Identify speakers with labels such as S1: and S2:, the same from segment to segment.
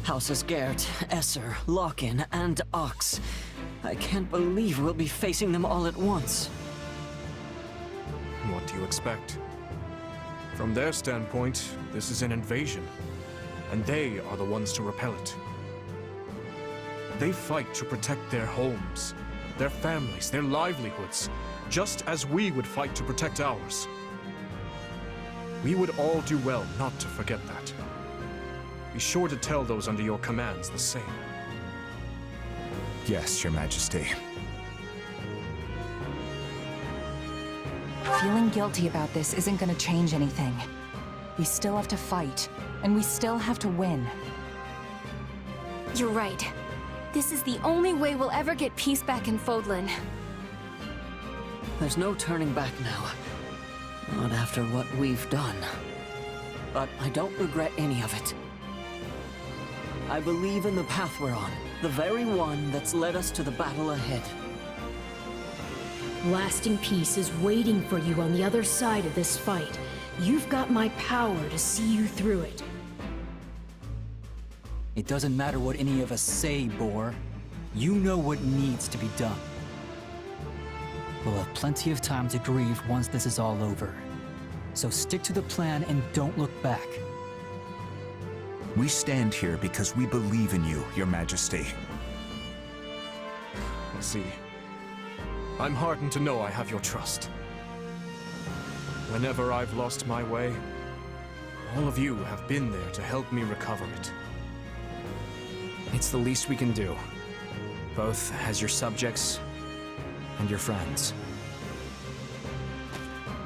S1: Houses Gert, Esser, Lockin, and Ochs. I can't believe we'll be facing them all at once.
S2: What do you expect? From their standpoint, this is an invasion, and they are the ones to repel it. They fight to protect their homes, their families, their livelihoods, just as we would fight to protect ours. We would all do well not to forget that. Be sure to tell those under your commands the same.
S3: Yes, Your Majesty.
S4: Feeling guilty about this isn't gonna change anything. We still have to fight, and we still have to win.
S5: You're right. This is the only way we'll ever get peace back in Fodlan.
S1: There's no turning back now. Not after what we've done. But I don't regret any of it. I believe in the path we're on, the very one that's led us to the battle ahead.
S6: Lasting peace is waiting for you on the other side of this fight. You've got my power to see you through it.
S7: It doesn't matter what any of us say, Boar. You know what needs to be done. We'll have plenty of time to grieve once this is all over. So stick to the plan and don't look back.
S3: We stand here because we believe in you, Your Majesty.
S2: I see. I'm heartened to know I have your trust. Whenever I've lost my way, all of you have been there to help me recover it.
S7: It's the least we can do, both as your subjects and your friends.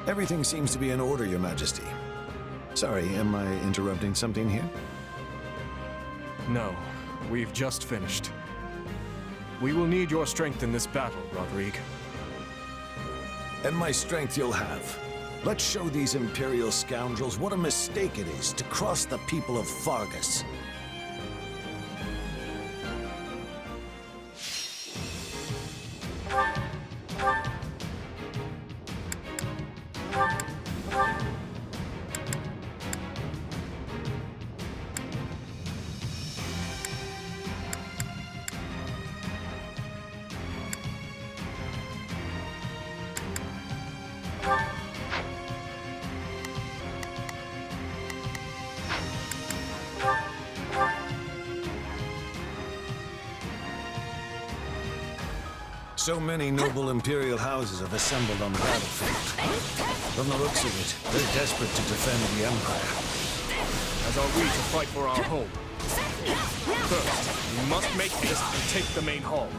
S8: Everything seems to be in order, Your Majesty. Sorry, am I interrupting something here?
S2: No, we've just finished. We will need your strength in this battle, Rodrigue.
S8: And my strength you'll have. Let's show these Imperial scoundrels what a mistake it is to cross the people of Fargus. So many noble Imperial houses have assembled on the battlefield. From the looks of it, they're desperate to defend the Empire.
S2: As are we to fight for our home. First, we must make haste and take the main hall.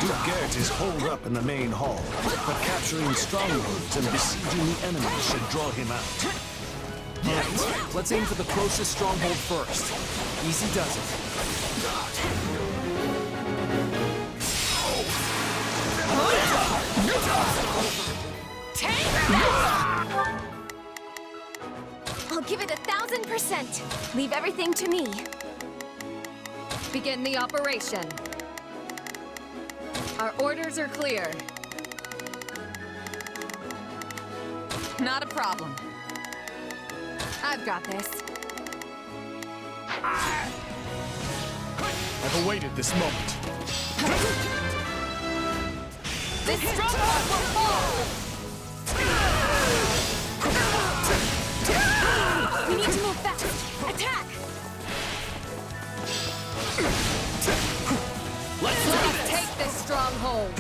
S8: Duke Gert is holed up in the main hall, but capturing strongholds and besieging the enemy should draw him out.
S7: Alright, let's aim for the closest stronghold first. Easy does it.
S5: I'll give it 1000%. Leave everything to me.
S9: Begin the operation. Our orders are clear. Not a problem. I've got this.
S2: I've awaited this moment.
S9: This stronghold will fall!
S5: We need to move fast. Attack!
S9: Let's take this stronghold!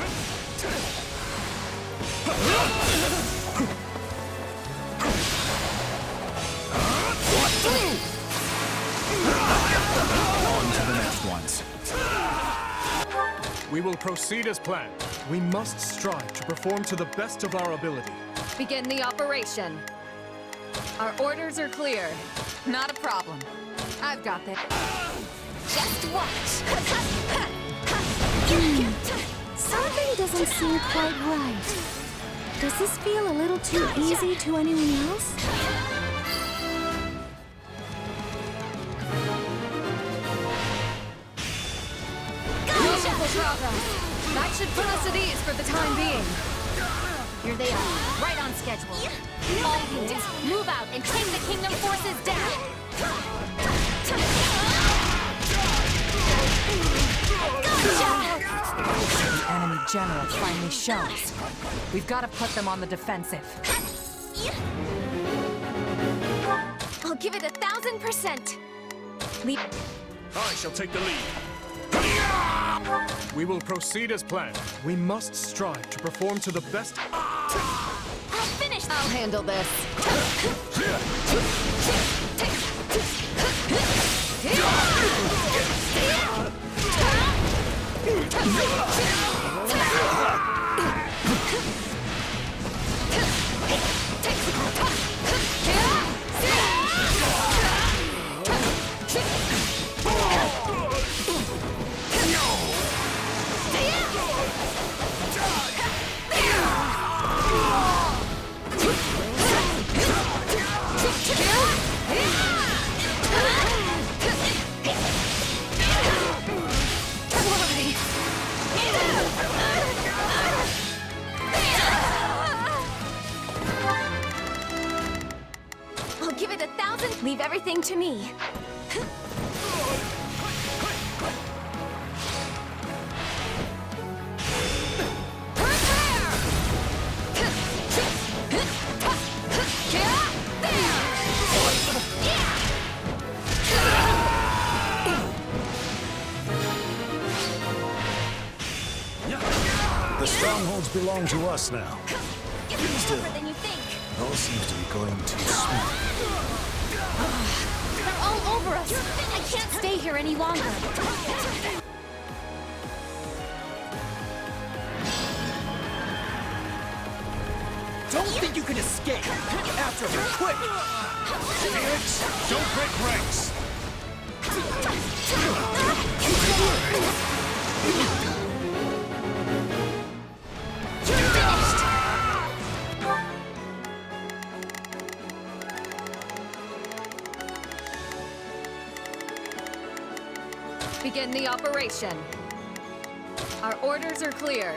S3: On to the next ones.
S2: We will proceed as planned. We must strive to perform to the best of our ability.
S9: Begin the operation. Our orders are clear. Not a problem. I've got this.
S5: Just watch.
S6: Something doesn't seem quite right. Does this feel a little too easy to anyone else?
S9: Beautiful progress. That should put us at ease for the time being.
S5: Here they are, right on schedule. All units, move out and take the Kingdom forces down!
S4: general finally shows. We've got to put them on the defensive.
S5: I'll give it 1000%. Leap.
S2: I shall take the lead. We will proceed as planned. We must strive to perform to the best.
S5: I'll finish.
S9: I'll handle this.
S5: I'll give it 1000. Leave everything to me.
S8: The strongholds belong to us now.
S5: Still. Than you think.
S8: All seems to be going too smooth.
S5: They're all over us. I can't stay here any longer.
S7: Don't think you can escape! After me, quick!
S2: Felix, don't break ranks.
S5: You're finished.
S9: Begin the operation. Our orders are clear.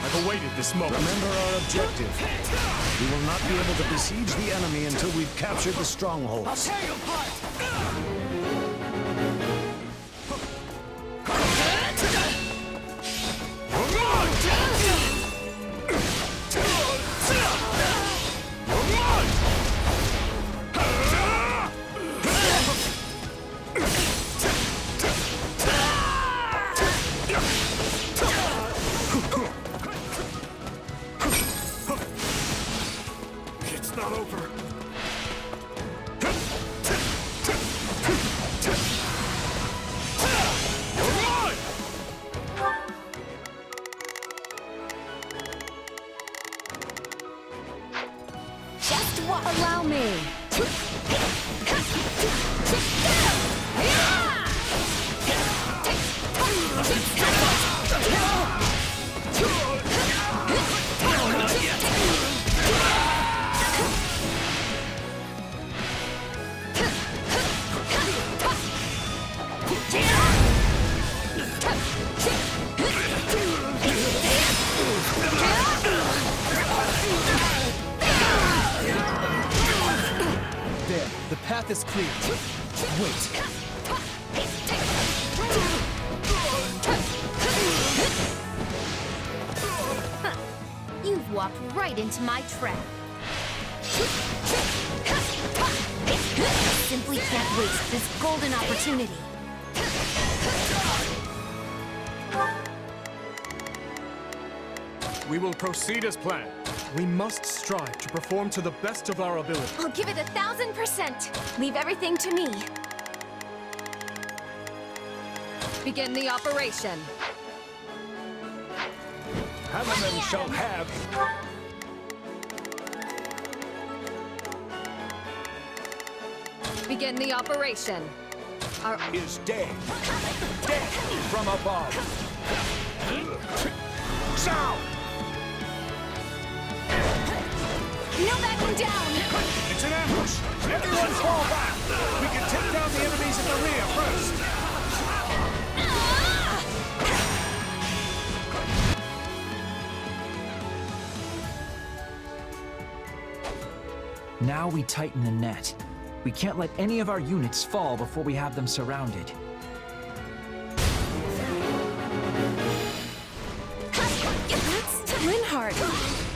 S2: I've awaited this moment.
S8: Remember our objective. We will not be able to besiege the enemy until we've captured the strongholds.
S7: Tear you apart!
S2: It's not over.
S5: Just what? Allow me.
S7: There, the path is clear. Wait.
S5: You've walked right into my trap. Simply can't waste this golden opportunity.
S2: We will proceed as planned. We must strive to perform to the best of our ability.
S5: I'll give it 1000%. Leave everything to me.
S9: Begin the operation.
S8: Hammermen shall have.
S9: Begin the operation. Our
S8: Is dead. Dead from above. Sound!
S5: No backing down!
S8: It's an ambush! Everyone fall back! We can take down the enemies in the rear first!
S7: Now we tighten the net.
S10: We can't let any of our units fall before we have them surrounded.
S6: That's Lindhardt.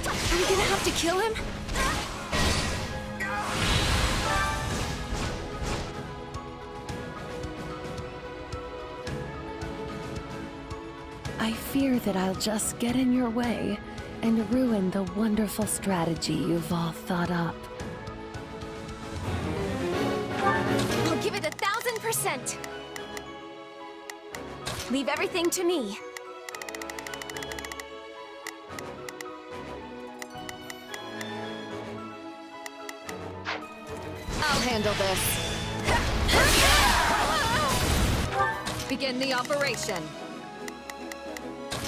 S6: Are we gonna have to kill him? I fear that I'll just get in your way and ruin the wonderful strategy you've all thought up.
S5: I'll give it 1,000%. Leave everything to me.
S9: I'll handle this. Begin the operation.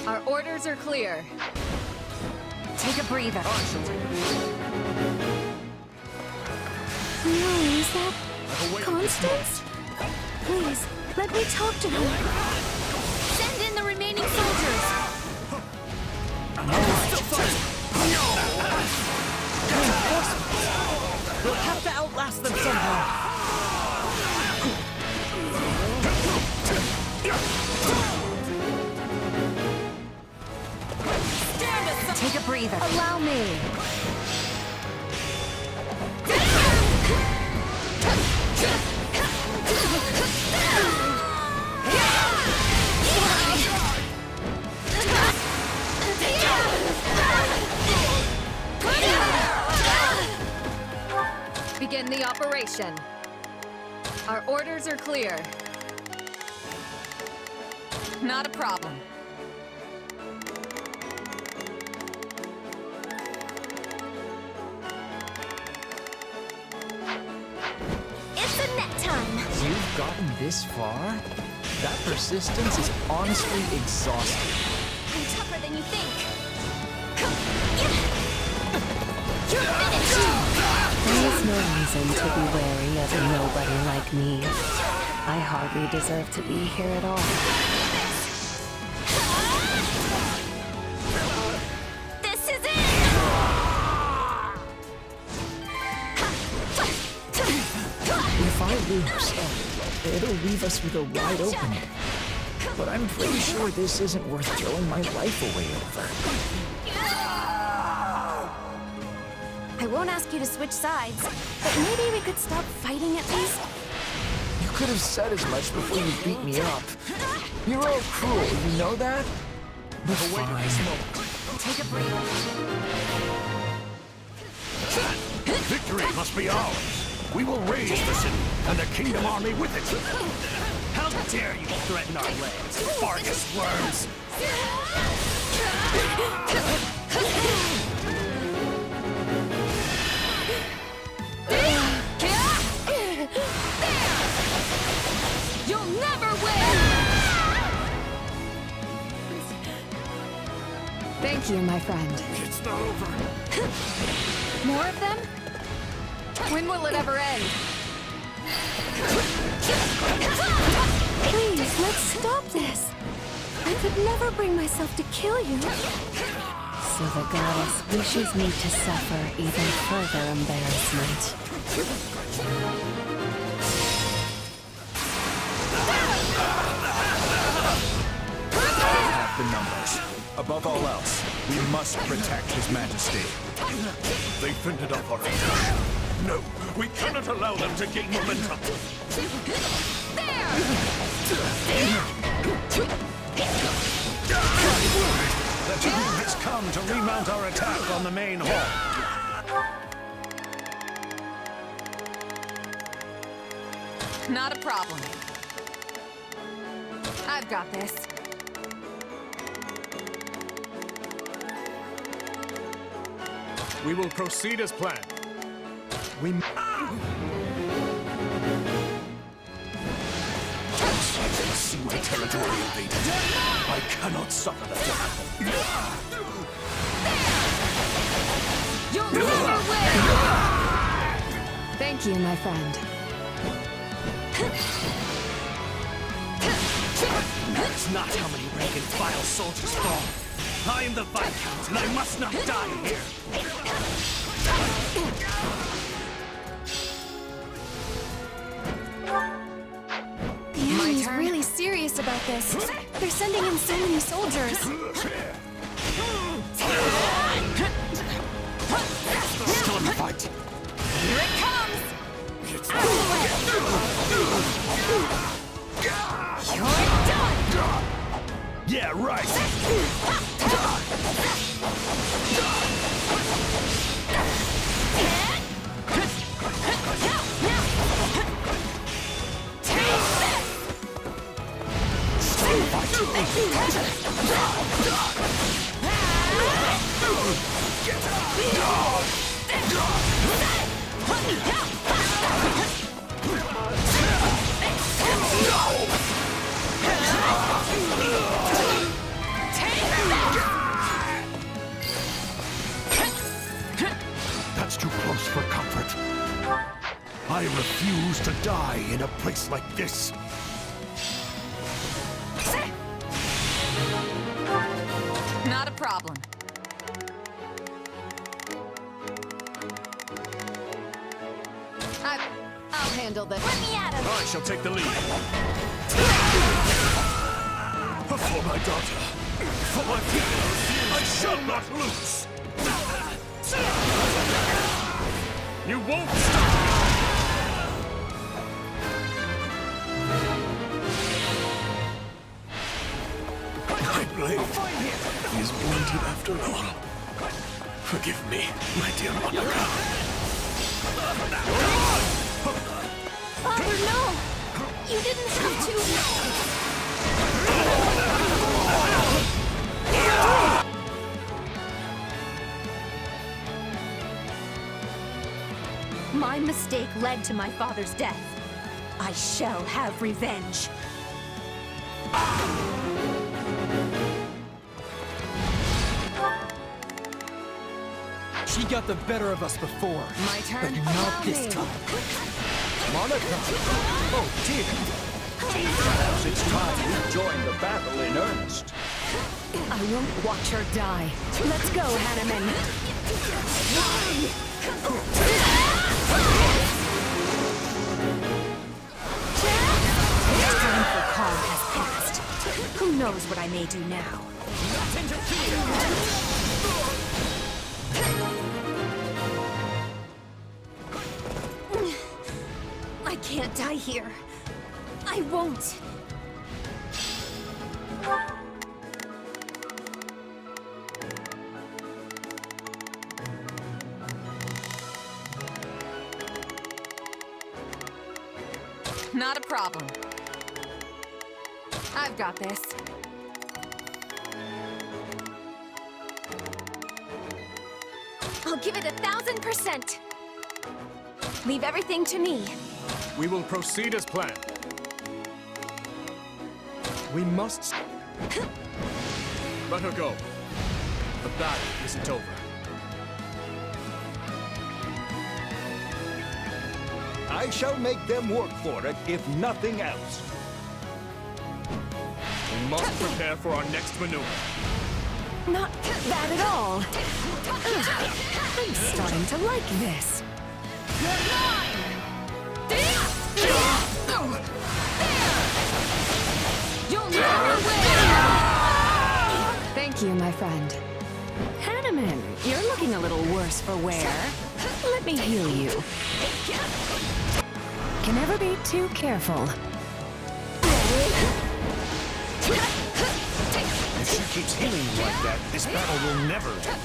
S9: Our orders are clear.
S5: Take a breather.
S6: No, is that Constance? Please, let me talk to her.
S5: Send in the remaining soldiers.
S1: We'll have to outlast them somehow.
S5: Take a breather.
S6: Allow me.
S9: Begin the operation. Our orders are clear. Not a problem.
S5: It's a net time.
S10: You've gotten this far? That persistence is honestly exhausting.
S5: I'm tougher than you think. You're finished!
S6: There's no reason to be wary of a nobody like me. I hardly deserve to be here at all.
S5: This is it!
S10: If I lose, it'll leave us with a wide opening. But I'm pretty sure this isn't worth throwing my life away over.
S5: I won't ask you to switch sides, but maybe we could stop fighting at least.
S10: You could have said as much before you beat me up. You're all cruel, you know that? But fine.
S5: Take a breather.
S8: Victory must be ours. We will raise the city, and the Kingdom Army with it.
S11: How dare you threaten our lands, Fargus worms!
S9: You'll never win! Thank you, my friend.
S8: It's not over.
S9: More of them? When will it ever end?
S6: Please, let's stop this. I could never bring myself to kill you. So the goddess wishes me to suffer even further embarrassment.
S3: Have the numbers. Above all else, we must protect His Majesty.
S8: They fended off our ambush. No, we cannot allow them to gain momentum. The time has come to remount our attack on the main hall.
S9: Not a problem. I've got this.
S2: We will proceed as planned.
S3: We
S8: See my territory invaded. I cannot suffer that to happen.
S9: You'll never win! Thank you, my friend.
S11: That's not how many rank and file soldiers fall. I am the Viscount, and I must not die here.
S5: really serious about this. They're sending in so many soldiers.
S3: Still in the fight.
S5: Here it comes! You're done!
S3: Yeah, right. That's too close for comfort. I refuse to die in a place like this.
S9: Not a problem. I'll handle this.
S5: Let me at him!
S2: I shall take the lead.
S3: For my daughter, for my people, I shall not lose.
S2: You won't stop me!
S3: My blade is wanted after all. Forgive me, my dear Monica.
S5: Father, no! You didn't have to... My mistake led to my father's death. I shall have revenge.
S7: She got the better of us before.
S9: My turn?
S7: But not this time. Monica! Oh, dear.
S10: Perhaps it's time we join the battle in earnest.
S6: I won't watch her die. Let's go, Hanneman.
S5: The time for calm has passed. Who knows what I may do now? I can't die here. I won't.
S9: Not a problem. I've got this.
S5: I'll give it 1,000%. Leave everything to me.
S2: We will proceed as planned. We must... Let her go. The battle isn't over.
S10: I shall make them work for it, if nothing else.
S2: We must prepare for our next maneuver.
S6: Not bad at all. I'm starting to like this.
S9: You'll never win!
S6: Thank you, my friend. Hanneman, you're looking a little worse for wear. Let me heal you. Can never be too careful.
S3: If she keeps healing you like that, this battle will never end.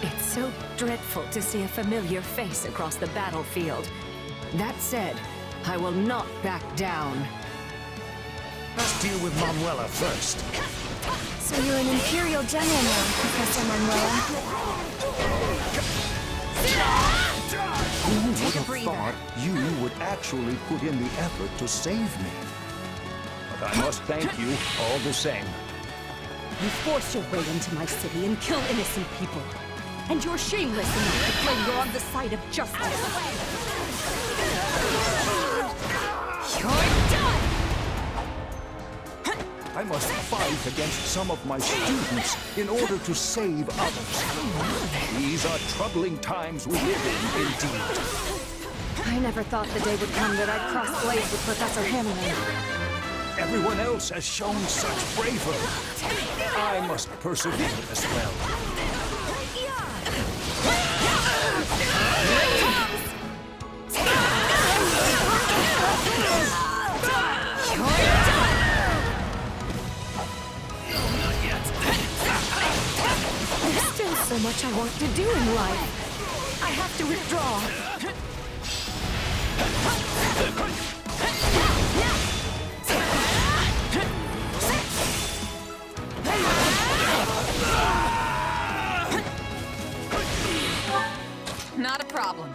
S6: It's so dreadful to see a familiar face across the battlefield. That said, I will not back down.
S3: Let's deal with Manuela first.
S5: So you're an Imperial General now, Professor Manuela.
S10: Who would have thought you would actually put in the effort to save me? But I must thank you all the same.
S6: You force your way into my city and kill innocent people. And you're shameless enough to claim you're on the side of justice. You're done!
S3: I must fight against some of my students in order to save others. These are troubling times we live in, indeed.
S6: I never thought the day would come that I'd cross blades with Professor Hamlin.
S3: Everyone else has shown such bravery. I must persevere as well.
S6: There's still so much I want to do in life. I have to withdraw.
S9: Not a problem.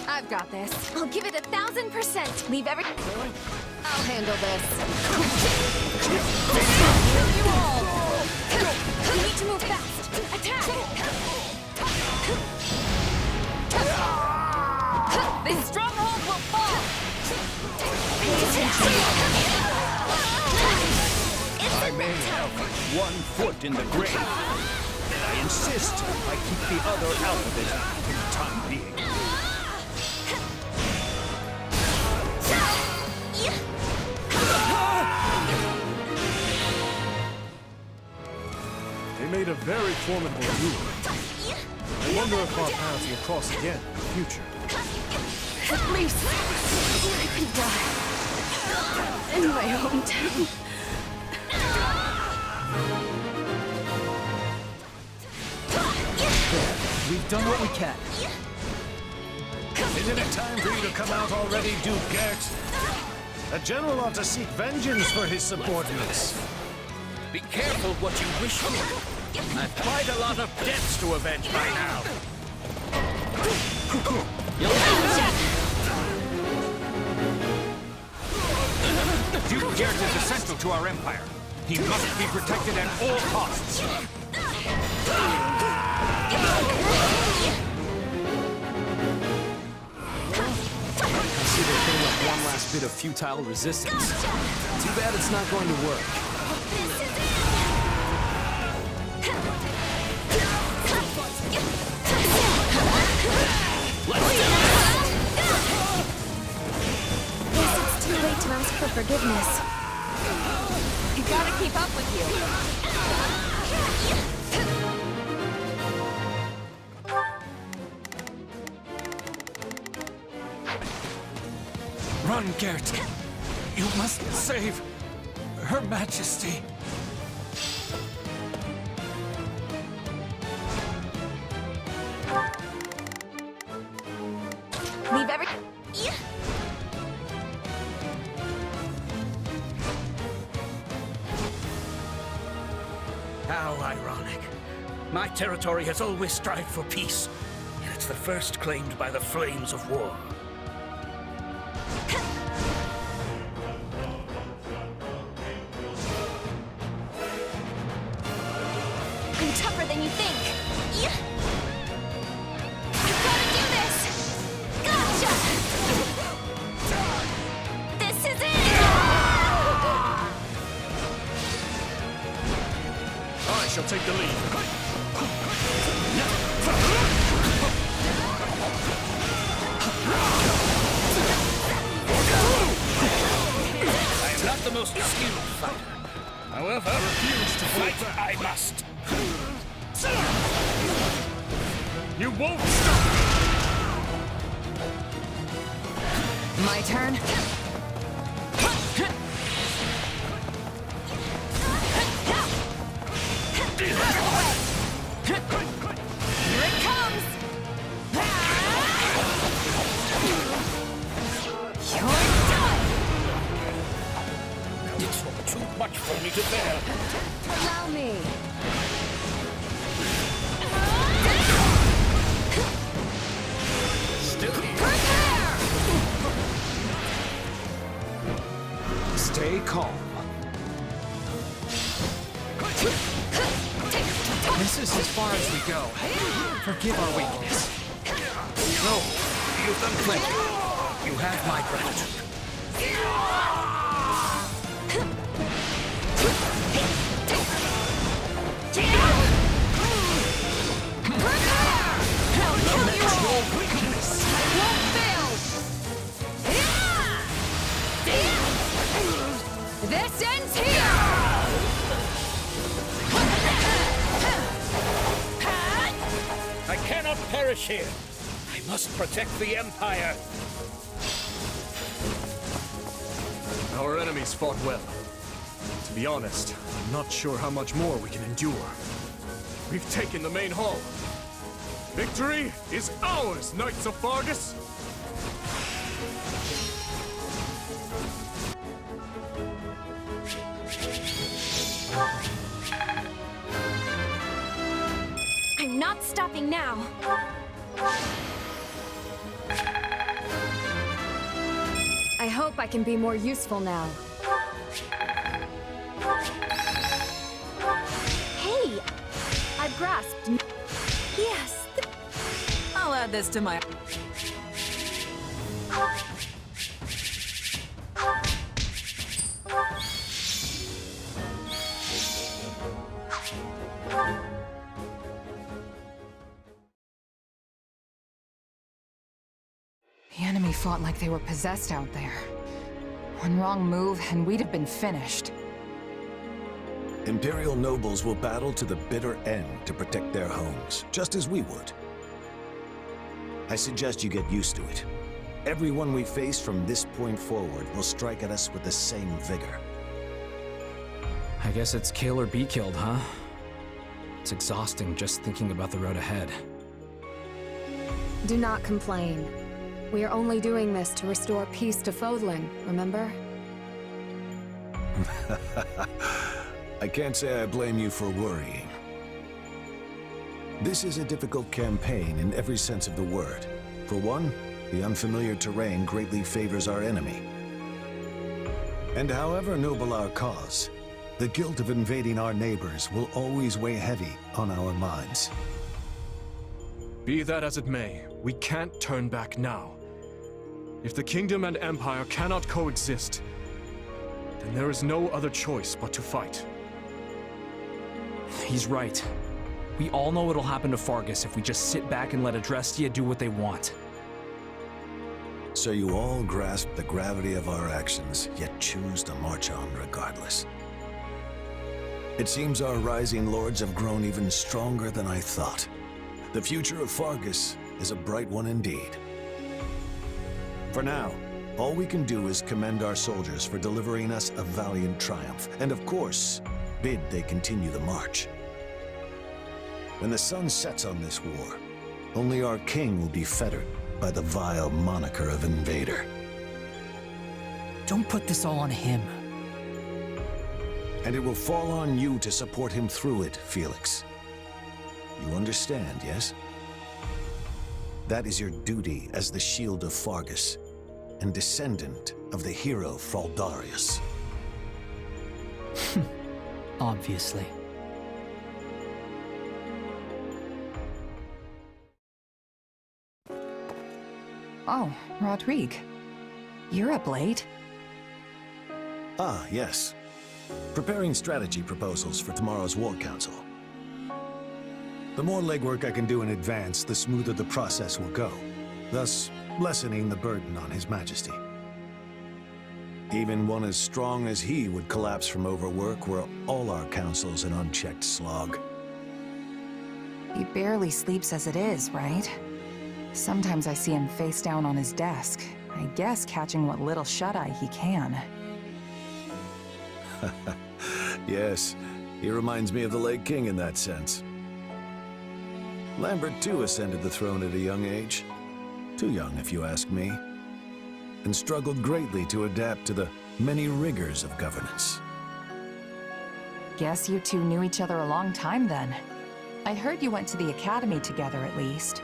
S9: I've got this.
S5: I'll give it 1,000%.
S9: Leave every... I'll handle this.
S5: Kill you all! We need to move fast. Attack!
S9: This stronghold will fall!
S3: I may have one foot in the grave, and I insist I keep the other out of it for the time being.
S2: They made a very formidable move. I wonder if our paths will cross again in the future.
S6: At least I could die in my hometown.
S7: We've done what we can.
S8: Isn't it time for you to come out already, Duke Gert? A general ought to seek vengeance for his subordinates.
S11: Be careful what you wish for. I've quite a lot of debts to avenge by now. Duke Gert is essential to our empire. He must be protected at all costs.
S7: I see they're putting up one last bit of futile resistance. Too bad it's not going to work.
S6: Guess it's too late to ask for forgiveness.
S9: You gotta keep up with you.
S11: Run, Gert. You must save Her Majesty.
S5: Leave every...
S11: How ironic. My territory has always strived for peace, and it's the first claimed by the flames of war.
S5: I'm tougher than you think. You've gotta do this! Gotcha! This is it!
S2: I shall take the lead.
S11: I am not the most skilled fighter. However, I refuse to fight. I must.
S2: You won't stop!
S9: My turn?
S5: Here it comes! You're done!
S11: It's too much for me to bear.
S6: Allow me.
S11: Still here.
S3: Stay calm.
S7: This is as far as we go. Forgive our weakness.
S11: No, you've done plenty. You have my gratitude.
S9: This ends here!
S11: I cannot perish here. I must protect the Empire.
S2: Our enemies fought well. To be honest, I'm not sure how much more we can endure. We've taken the main hall. Victory is ours, Knights of Fargus!
S5: I'm not stopping now.
S9: I hope I can be more useful now.
S5: Hey! I've grasped. Yes!
S4: I'll add this to my... The enemy fought like they were possessed out there. One wrong move, and we'd have been finished.
S8: Imperial nobles will battle to the bitter end to protect their homes, just as we would. I suggest you get used to it. Everyone we face from this point forward will strike at us with the same vigor.
S7: I guess it's kill or be killed, huh? It's exhausting just thinking about the road ahead.
S9: Do not complain. We are only doing this to restore peace to Fodlan, remember?
S8: I can't say I blame you for worrying. This is a difficult campaign in every sense of the word. For one, the unfamiliar terrain greatly favors our enemy. And however noble our cause, the guilt of invading our neighbors will always weigh heavy on our minds.
S2: Be that as it may, we can't turn back now. If the Kingdom and Empire cannot coexist, then there is no other choice but to fight.
S7: He's right. We all know what'll happen to Fargus if we just sit back and let Adrestia do what they want.
S8: So you all grasp the gravity of our actions, yet choose to march on regardless. It seems our rising lords have grown even stronger than I thought. The future of Fargus is a bright one indeed. For now, all we can do is commend our soldiers for delivering us a valiant triumph, and of course, bid they continue the march. When the sun sets on this war, only our king will be fettered by the vile moniker of invader.
S7: Don't put this all on him.
S8: And it will fall on you to support him through it, Felix. You understand, yes? That is your duty as the Shield of Fargus, and descendant of the hero Fraldarius.
S7: Obviously.
S4: Oh, Rodrigue. You're up late.
S8: Ah, yes. Preparing strategy proposals for tomorrow's War Council. The more legwork I can do in advance, the smoother the process will go, thus lessening the burden on His Majesty. Even one as strong as he would collapse from overwork were all our councils an unchecked slog.
S4: He barely sleeps as it is, right? Sometimes I see him face down on his desk, I guess catching what little shut-eye he can.
S8: Yes, he reminds me of the late king in that sense. Lambert too ascended the throne at a young age. Too young, if you ask me. And struggled greatly to adapt to the many rigors of governance.
S4: Guess you two knew each other a long time then. I heard you went to the academy together at least.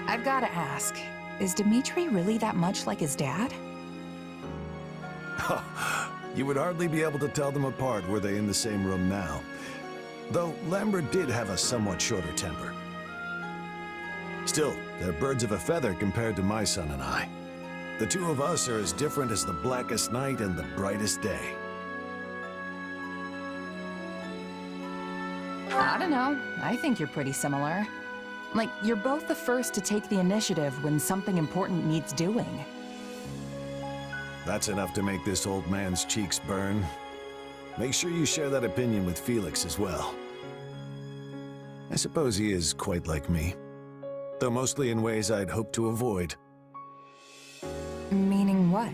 S4: I've gotta ask, is Dmitri really that much like his dad?
S8: You would hardly be able to tell them apart were they in the same room now. Though Lambert did have a somewhat shorter temper. Still, they're birds of a feather compared to my son and I. The two of us are as different as the blackest night and the brightest day.
S4: I don't know. I think you're pretty similar. Like, you're both the first to take the initiative when something important needs doing.
S8: That's enough to make this old man's cheeks burn. Make sure you share that opinion with Felix as well. I suppose he is quite like me, though mostly in ways I'd hoped to avoid.
S4: Meaning what?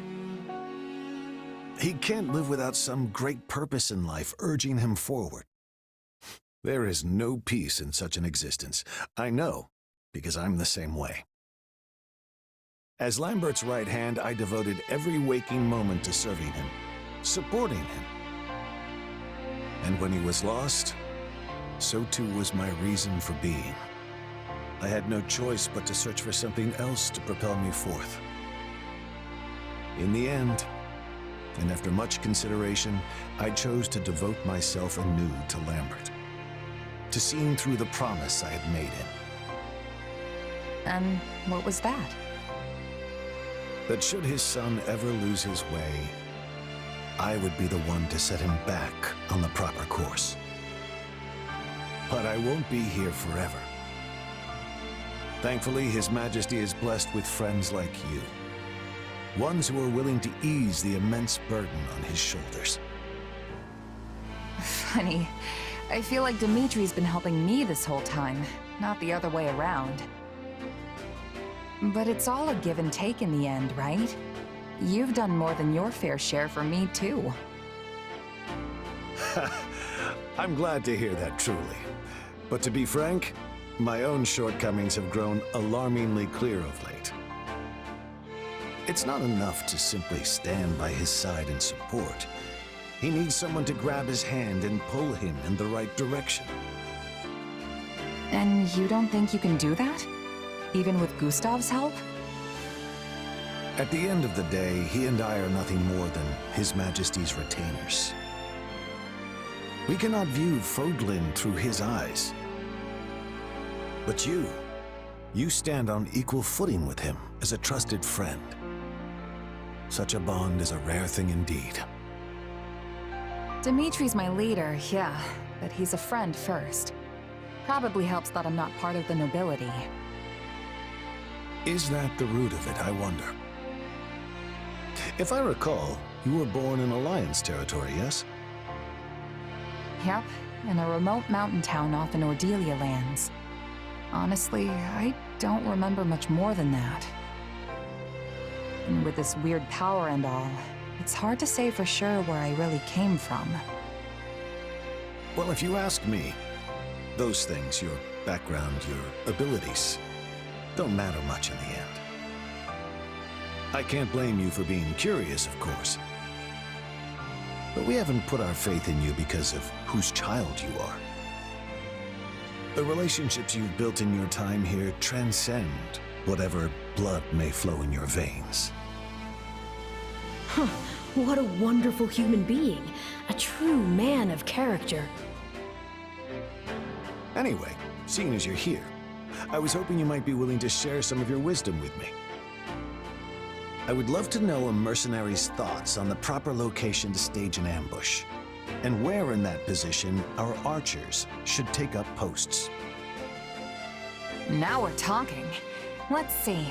S8: He can't live without some great purpose in life urging him forward. There is no peace in such an existence. I know, because I'm the same way. As Lambert's right hand, I devoted every waking moment to serving him, supporting him. And when he was lost, so too was my reason for being. I had no choice but to search for something else to propel me forth. In the end, and after much consideration, I chose to devote myself anew to Lambert, to seeing through the promise I had made him.
S4: And what was that?
S8: That should his son ever lose his way, I would be the one to set him back on the proper course. But I won't be here forever. Thankfully, His Majesty is blessed with friends like you. Ones who are willing to ease the immense burden on his shoulders.
S4: Funny. I feel like Dimitri's been helping me this whole time, not the other way around. But it's all a give and take in the end, right? You've done more than your fair share for me, too.
S8: I'm glad to hear that, truly. But to be frank, my own shortcomings have grown alarmingly clear of late. It's not enough to simply stand by his side and support. He needs someone to grab his hand and pull him in the right direction.
S4: And you don't think you can do that? Even with Gustav's help?
S8: At the end of the day, he and I are nothing more than His Majesty's retainers. We cannot view Fodlin through his eyes. But you stand on equal footing with him as a trusted friend. Such a bond is a rare thing indeed.
S4: Dimitri's my leader, yeah, but he's a friend first. Probably helps that I'm not part of the nobility.
S8: Is that the root of it, I wonder? If I recall, you were born in Alliance territory, yes?
S4: Yep, in a remote mountain town off in Ordelia lands. Honestly, I don't remember much more than that. And with this weird power and all, it's hard to say for sure where I really came from.
S8: Well, if you ask me, those things, your background, your abilities, don't matter much in the end. I can't blame you for being curious, of course. But we haven't put our faith in you because of whose child you are. The relationships you've built in your time here transcend whatever blood may flow in your veins.
S6: Huh, what a wonderful human being. A true man of character.
S8: Anyway, seeing as you're here, I was hoping you might be willing to share some of your wisdom with me. I would love to know a mercenary's thoughts on the proper location to stage an ambush, and where in that position our archers should take up posts.
S4: Now we're talking. Let's see.